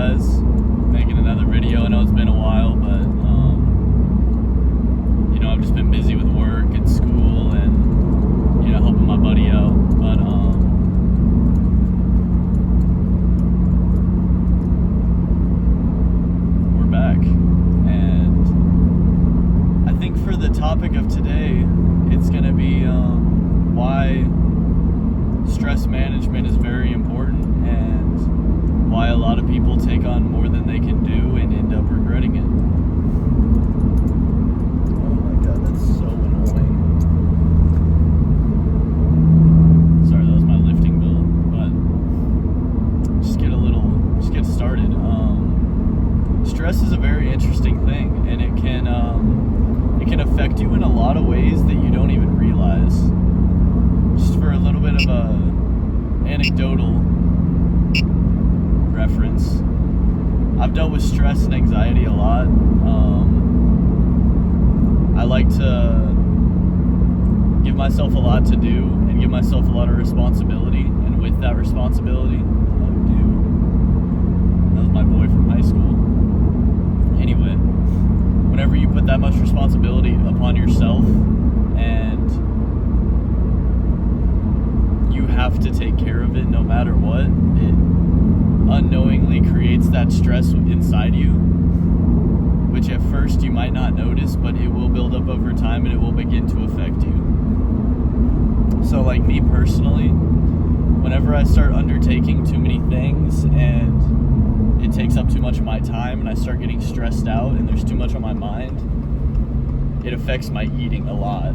guys? Making another video. I know it's been a while, but I've just been busy with work and school and helping my buddy out. But we're back, and I think for the topic of today, it's gonna be why stress management is very important and why a lot of people take on more than they can do and end up regretting it. Oh my god, that's so annoying. Sorry, that was my lifting bill, but just get started. Stress is a very interesting thing, and it can affect you in a lot of ways that you don't even realize. Just for a little bit of a anecdotal reference, I've dealt with stress and anxiety a lot. I like to give myself a lot to do and give myself a lot of responsibility, and with that responsibility, that was my boy from high school. Anyway, whenever you put that much responsibility upon yourself and you have to take care of it no matter what, it unknowingly creates that stress inside you, which at first you might not notice, but it will build up over time and it will begin to affect you. So like me personally, whenever I start undertaking too many things and it takes up too much of my time and I start getting stressed out and there's too much on my mind, it affects my eating a lot.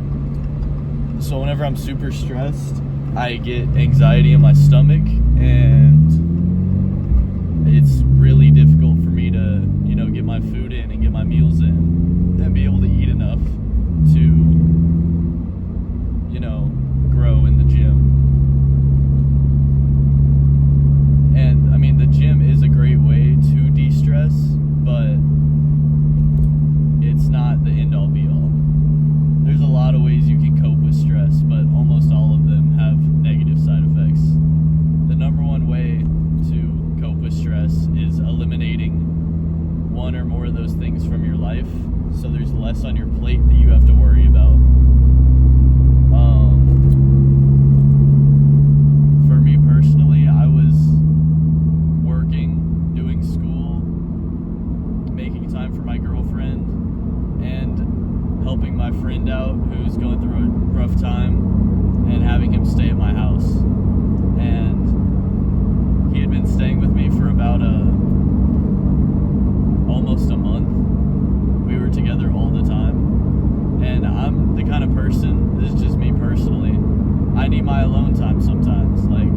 So whenever I'm super stressed, I get anxiety in my stomach, and it's really difficult for me to, get my food in and get my meals in and be able to eat enough to, grow in the gym. And I mean, the gym is a great way to de-stress, but it's not the end-all be-all. There's a lot of ways you can cope with stress, but almost all of them have negative side effects. The number one way to cope with stress is eliminating one or more of those things from your life, so there's less on your plate that you have to worry about. For me personally, I was working, doing school, making time for my girlfriend, and helping my friend out who's going through a rough time, and having him stay at my house. And he had been staying with me for about almost a month. We were together all the time, and I'm the kind of person, this is just me personally, I need my alone time sometimes. Like,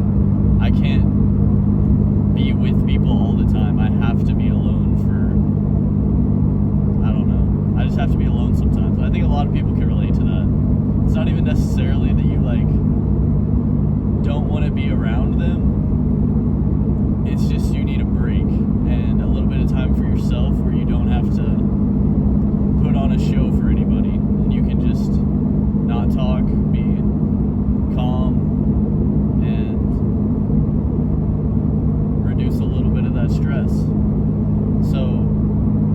I can't be with people all the time. I have to be alone I don't know, I just have to be alone sometimes. I think a lot of people can relate to that. It's not even necessarily that you don't want to be around them. It's just you need a break and a little bit of time for yourself where you don't have to put on a show for anybody, and you can just not talk, be calm, and reduce a little bit of that stress. So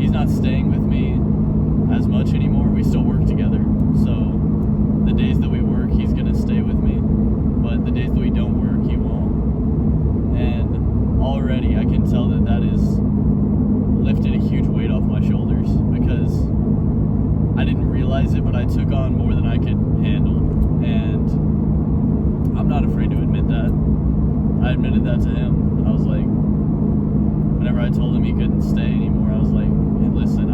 he's not staying with me as much anymore. We still work together, so the days that we work, he's gonna stay with me, but the days that we don't work, he won't. And already I can tell that has lifted a huge weight off my shoulders, because I didn't realize it, but I took on more than I could handle, and I'm not afraid to admit that. I admitted that to him, and I was like, whenever I told him he couldn't stay anymore, I was like, hey, listen,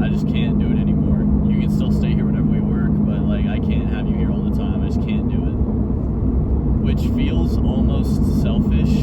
I just can't do it anymore. You can still stay here whenever we work, but I can't have you here all the time. I just can't do it. Which feels almost selfish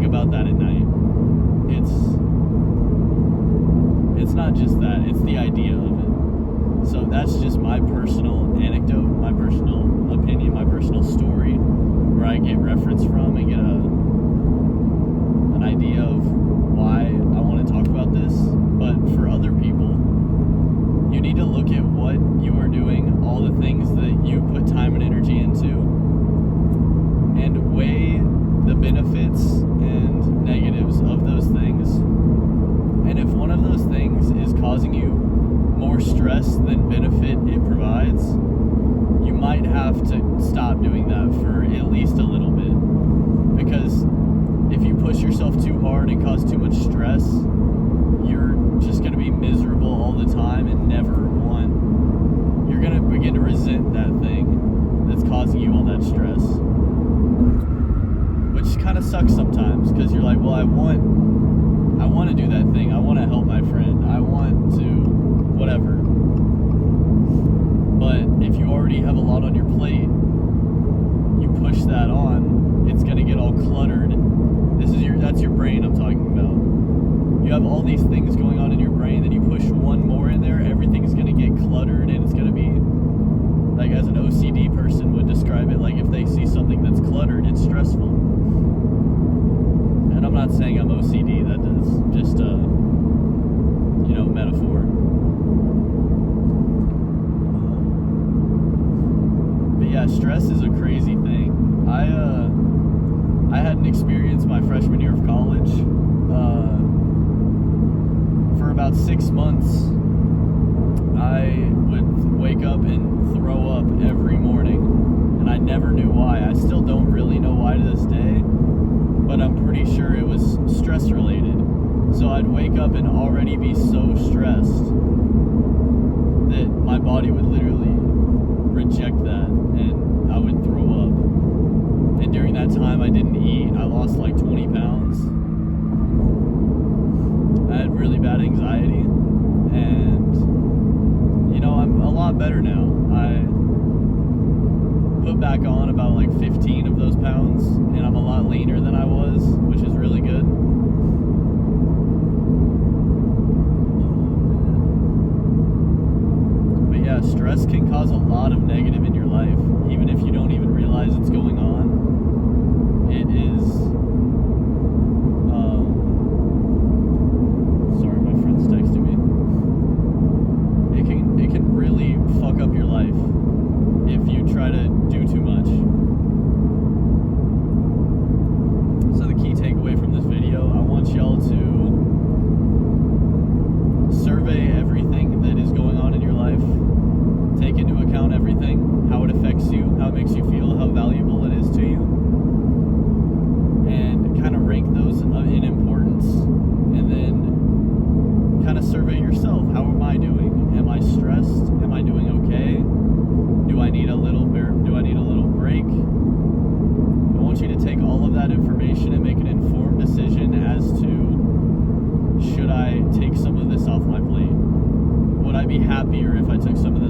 about that at night. It's not just that, it's the idea of it. So that's just my personal anecdote, my personal opinion, my personal story, where I get reference from and get an idea of why I want to talk about this. But for other people, you need to look at what you are doing, all the things that you put time and energy into, and weigh the benefits and negatives of those things. And if one of those things is causing you more stress than benefit it provides, you might have to stop doing that for at least a little bit. Because if you push yourself too hard and cause too much stress, you're just going to be miserable all the time and never want. You're going to begin to resent that thing that's causing you all that stress. Which kind of sucks sometimes, because you're like, well, I want to do that thing. I want to help my friend. I want to whatever. But if you already have a lot on your plate, you push that on, it's going to get all cluttered. That's your brain I'm talking about. You have all these things going on in your brain, then you push one more in there, everything's going to get cluttered, and it's going to be like, as an OCD person would describe it, like if they see something that's cluttered, it's stressful. And I'm not saying I'm OCD, that is just a, metaphor. But yeah, stress is a crazy thing. I had an experience my freshman year of college. For about 6 months, I would wake up and throw up every morning, and I never knew why. I still don't really know why to this day, but I'm pretty sure it was stress related. So I'd wake up and already be so stressed that my body would literally reject that, and I would throw up. And during that time, I didn't eat. I lost like 20 pounds. I had really bad anxiety, and I'm a lot better now. I put back on about like 15 of those pounds, and I'm a lot leaner than I was, which is really good. But yeah, stress can cause a lot of negative in your life, even if you don't even realize it's going on. It is sorry, my friend's texting me. It can really fuck up your life if you try to do too much. So the key takeaway from this video, I want y'all to survey everything that is going on in your life. Take into account everything, how it affects you, how it makes you feel, how valuable it is to you. And kind of rank those in importance. And then kind of survey yourself. How am I doing? Am I stressed? Am I doing okay? Do I need a little break? I want you to take all of that information and make an informed decision as to, should I take some of this off my plate? Would I be happier if I took some of